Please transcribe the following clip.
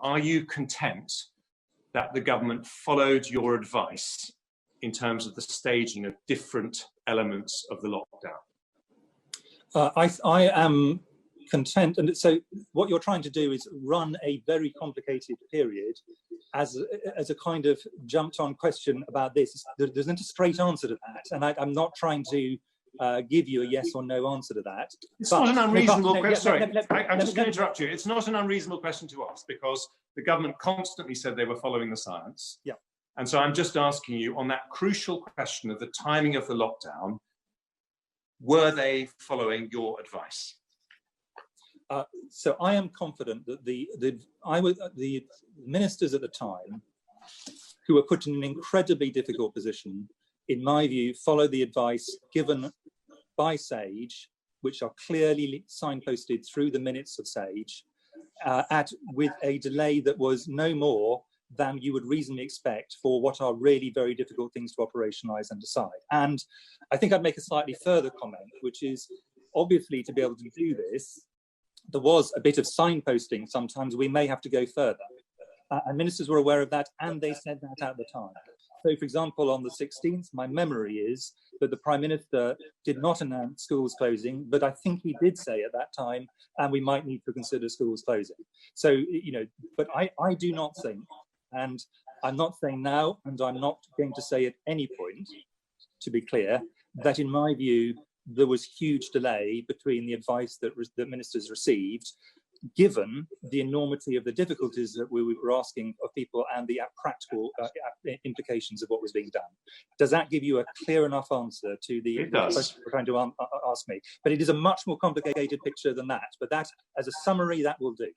are you content that the government followed your advice in terms of the staging of different elements of the lockdown? I am content, and so what you're trying to do is run a very complicated period as a kind of jumped-on question about this. There isn't a straight answer to that, and I'm not trying to give you a yes or no answer to that. It's not an unreasonable question. Sorry, I'm just going to interrupt you. It's not an unreasonable question to ask because the government constantly said they were following the science. Yeah. And so I'm just asking you on that crucial question of the timing of the lockdown, were they following your advice? So I am confident that the ministers at the time, who were put in an incredibly difficult position, in my view, followed the advice given by SAGE, which are clearly signposted through the minutes of SAGE, with a delay that was no more than you would reasonably expect for what are really very difficult things to operationalise and decide. And I think I'd make a slightly further comment, which is obviously to be able to do this, there was a bit of signposting. Sometimes we may have to go further. And ministers were aware of that, and they said that at the time. So, for example, on the 16th, my memory is that the Prime Minister did not announce schools closing, but I think he did say at that time, and we might need to consider schools closing. So, you know, but I do not think, and I'm not saying now, and I'm not going to say at any point, to be clear, that in my view, there was huge delay between the advice that ministers received, given the enormity of the difficulties that we were asking of people and the practical implications of what was being done. Does that give you a clear enough answer to the question you're trying to ask me? But it is a much more complicated picture than that. But that, as a summary, that will do.